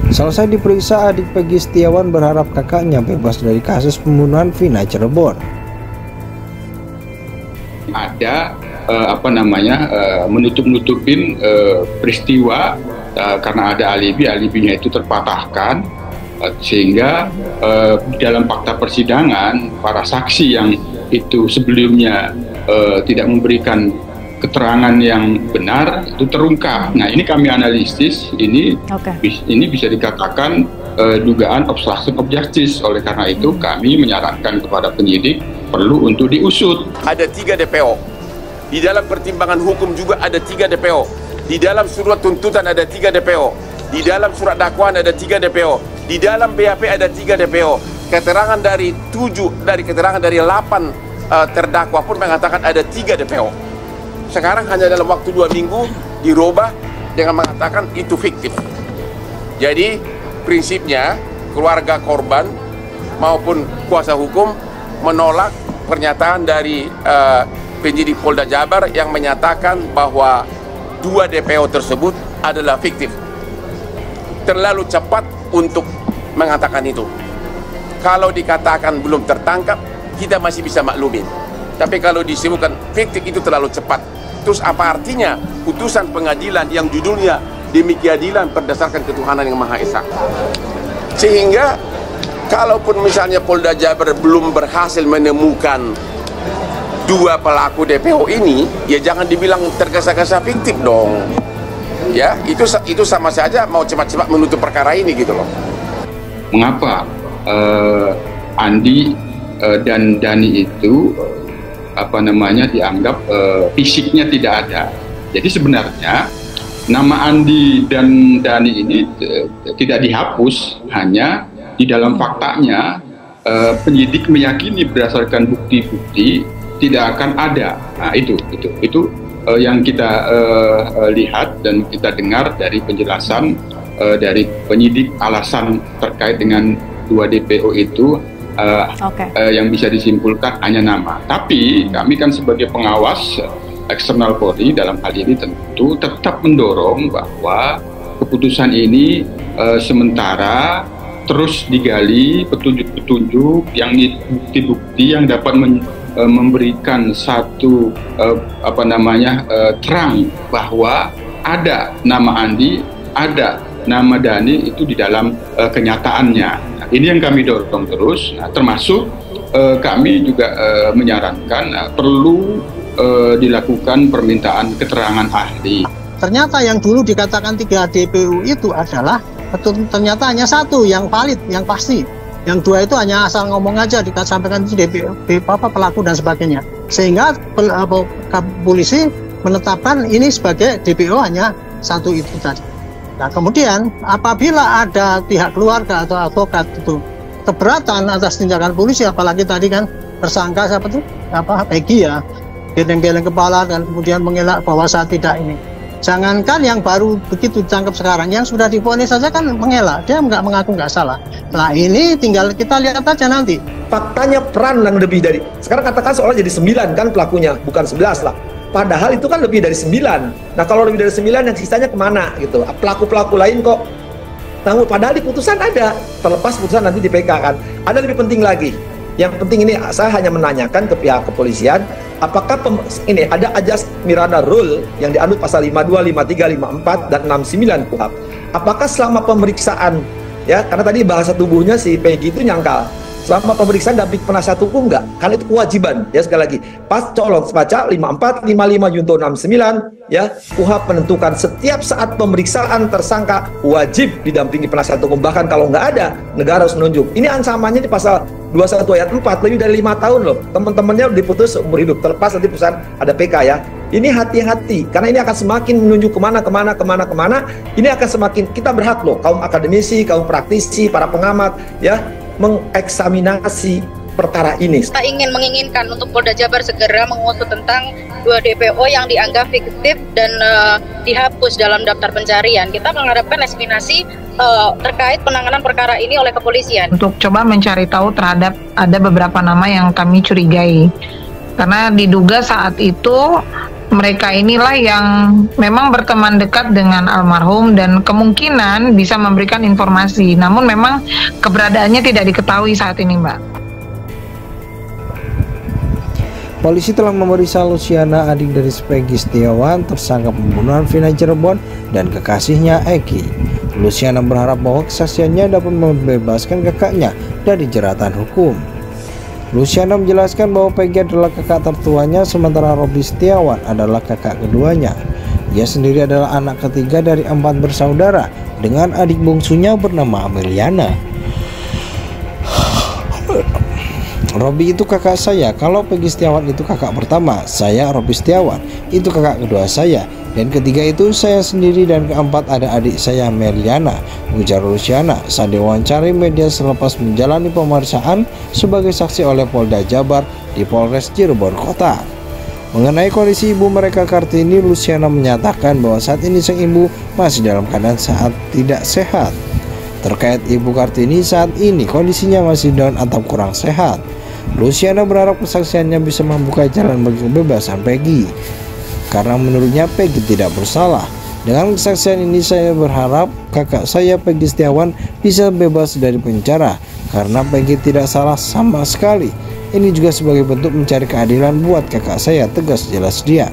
Selesai diperiksa, adik Peggy Setiawan berharap kakaknya bebas dari kasus pembunuhan Vina Cirebon. Ada menutup-nutupin peristiwa karena ada alibinya itu terpatahkan, sehingga dalam fakta persidangan para saksi yang itu sebelumnya tidak memberikan keterangan yang benar itu terungkap. Nah, ini kami analisis, ini bisa dikatakan dugaan obstruction of justice. Oleh karena itu kami menyarankan kepada penyidik perlu untuk diusut. Ada 3 DPO. Di dalam pertimbangan hukum juga ada 3 DPO. Di dalam surat tuntutan ada 3 DPO. Di dalam surat dakwaan ada 3 DPO. Di dalam BAP ada 3 DPO. Keterangan dari 8 terdakwa pun mengatakan ada 3 DPO. Sekarang hanya dalam waktu 2 minggu dirubah dengan mengatakan itu fiktif. Jadi prinsipnya keluarga korban maupun kuasa hukum menolak pernyataan dari penyidik Polda Jabar yang menyatakan bahwa 2 DPO tersebut adalah fiktif. Terlalu cepat untuk mengatakan itu. Kalau dikatakan belum tertangkap, kita masih bisa maklumin. Tapi kalau disebutkan fiktif itu terlalu cepat. Terus apa artinya putusan pengadilan yang judulnya demi keadilan berdasarkan ketuhanan yang Maha Esa? Sehingga kalaupun misalnya Polda Jabar belum berhasil menemukan 2 pelaku DPO ini, ya jangan dibilang tergesa-gesa fiktif dong. Ya, itu sama saja mau cepat-cepat menutup perkara ini gitu loh. Mengapa Andi dan Dani itu dianggap fisiknya tidak ada? Jadi sebenarnya nama Andi dan Dani ini tidak dihapus, hanya di dalam faktanya penyidik meyakini berdasarkan bukti-bukti tidak akan ada. Nah, itu yang kita lihat dan kita dengar dari penjelasan dari penyidik, alasan terkait dengan 2 DPO itu. Yang bisa disimpulkan hanya nama. Tapi kami kan sebagai pengawas eksternal Polri dalam hal ini tentu tetap mendorong bahwa keputusan ini sementara terus digali petunjuk-petunjuk yang bukti-bukti yang dapat memberikan satu terang bahwa ada nama Andi, ada nama Dani itu di dalam kenyataannya. Ini yang kami dorong terus, termasuk kami juga menyarankan perlu dilakukan permintaan keterangan ahli. Ternyata yang dulu dikatakan 3 DPO itu adalah ternyata hanya 1 yang valid, yang pasti. Yang 2 itu hanya asal ngomong aja, disampaikan itu DPO, pelaku dan sebagainya. Sehingga polisi menetapkan ini sebagai DPO hanya 1 itu tadi. Nah, kemudian apabila ada pihak keluarga atau advokat itu keberatan atas tindakan polisi, apalagi tadi kan tersangka Peggy ya, geleng-geleng kepala dan kemudian mengelak bahwa saya tidak ini. Jangankan yang baru begitu ditangkap sekarang, yang sudah divonis saja kan mengelak, dia mengaku nggak salah. Nah, ini tinggal kita lihat aja nanti. Faktanya peran yang lebih dari, sekarang katakan seolah jadi 9 kan pelakunya, bukan 11 lah. Padahal itu kan lebih dari 9. Nah, kalau lebih dari 9 yang sisanya kemana gitu? Pelaku-pelaku lain kok. Namun padahal di putusan ada, terlepas putusan nanti di PK kan. Ada lebih penting lagi. Yang penting ini saya hanya menanyakan ke pihak kepolisian, apakah ini ada ajas Miranda Rule yang dianut pasal 52, 53, 54 dan 69 KUHP. Apakah selama pemeriksaan, ya karena tadi bahasa tubuhnya si Peggy itu nyangkal. Selama pemeriksaan damping penasihat hukum enggak? Karena itu kewajiban, ya sekali lagi. Pas colong baca 54, 55 Junto 69, ya KUHP menentukan setiap saat pemeriksaan tersangka wajib didampingi penasihat hukum. Bahkan kalau nggak ada, negara harus menunjuk. Ini ancamannya di pasal 21 ayat 4, lebih dari 5 tahun loh. Teman-temannya diputus seumur hidup, terlepas nanti perusahaan ada PK ya. Ini hati-hati, karena ini akan semakin menunjuk kemana. Ini akan semakin, kita berhak loh, kaum akademisi, kaum praktisi, para pengamat, ya, mengeksaminasi perkara ini. Kita menginginkan untuk Polda Jabar segera mengusut tentang 2 DPO yang dianggap fiktif dan dihapus dalam daftar pencarian. Kita mengharapkan eksaminasi terkait penanganan perkara ini oleh kepolisian. Untuk coba mencari tahu terhadap ada beberapa nama yang kami curigai. Karena diduga saat itu mereka inilah yang memang berteman dekat dengan almarhum dan kemungkinan bisa memberikan informasi. Namun memang keberadaannya tidak diketahui saat ini, Mbak. Polisi telah memeriksa Luciana, adik dari Peggy Setiawan, tersangka pembunuhan Vina Cirebon dan kekasihnya Eki. Luciana berharap bahwa kesaksiannya dapat membebaskan kakaknya dari jeratan hukum. Luciana menjelaskan bahwa Peggy adalah kakak tertuanya, sementara Robi Setiawan adalah kakak keduanya. Ia sendiri adalah anak ketiga dari 4 bersaudara dengan adik bungsunya bernama Ameliana. Robi itu kakak saya, kalau Peggy Setiawan itu kakak pertama, saya Robi Setiawan, itu kakak kedua saya, dan ketiga itu saya sendiri, dan keempat ada adik saya Meliana, ujar Luciana saat diwawancari media selepas menjalani pemeriksaan sebagai saksi oleh Polda Jabar di Polres Cirebon Kota. Mengenai kondisi ibu mereka Kartini, Luciana menyatakan bahwa saat ini sang ibu masih dalam keadaan saat tidak sehat. Terkait ibu Kartini, saat ini kondisinya masih down atau kurang sehat. Luciana berharap kesaksiannya bisa membuka jalan bagi kebebasan Peggy, karena menurutnya Peggy tidak bersalah. Dengan kesaksian ini saya berharap kakak saya Peggy Setiawan bisa bebas dari penjara, karena Peggy tidak salah sama sekali. Ini juga sebagai bentuk mencari keadilan buat kakak saya, tegas jelas dia.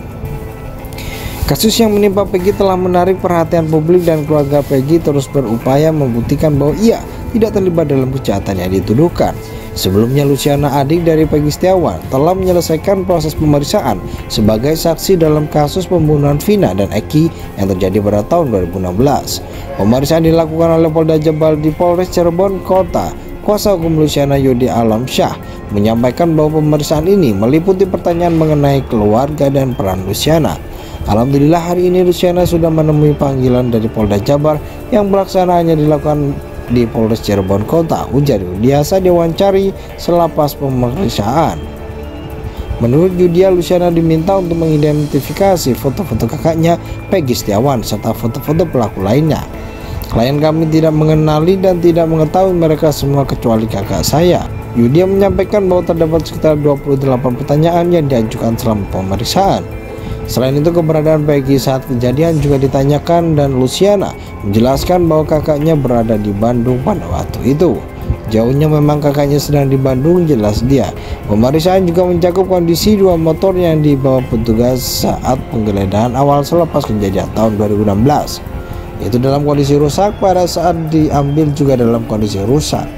Kasus yang menimpa Peggy telah menarik perhatian publik dan keluarga Peggy terus berupaya membuktikan bahwa ia tidak terlibat dalam kejahatan yang dituduhkan. Sebelumnya Luciana, adik dari Peggy Setiawan, telah menyelesaikan proses pemeriksaan sebagai saksi dalam kasus pembunuhan Vina dan Eki yang terjadi pada tahun 2016. Pemeriksaan dilakukan oleh Polda Jabar di Polres Cirebon Kota. Kuasa hukum Luciana, Yudi Alam Syah, menyampaikan bahwa pemeriksaan ini meliputi pertanyaan mengenai keluarga dan peran Luciana. Alhamdulillah hari ini Luciana sudah menemui panggilan dari Polda Jabar yang pelaksanaannya dilakukan di Polres Cirebon Kota, ujar Yudia saat diwawancari selepas pemeriksaan. Menurut Yudia, Luciana diminta untuk mengidentifikasi foto-foto kakaknya Peggy Setiawan serta foto-foto pelaku lainnya. Klien kami tidak mengenali dan tidak mengetahui mereka semua kecuali kakak saya. Yudia menyampaikan bahwa terdapat sekitar 28 pertanyaan yang diajukan selama pemeriksaan. Selain itu, keberadaan Peggy saat kejadian juga ditanyakan dan Luciana menjelaskan bahwa kakaknya berada di Bandung pada waktu itu. Jauhnya memang kakaknya sedang di Bandung, jelas dia. Pemeriksaan juga mencakup kondisi 2 motor yang dibawa petugas saat penggeledahan awal selepas kejadian tahun 2016. Itu dalam kondisi rusak, pada saat diambil juga dalam kondisi rusak.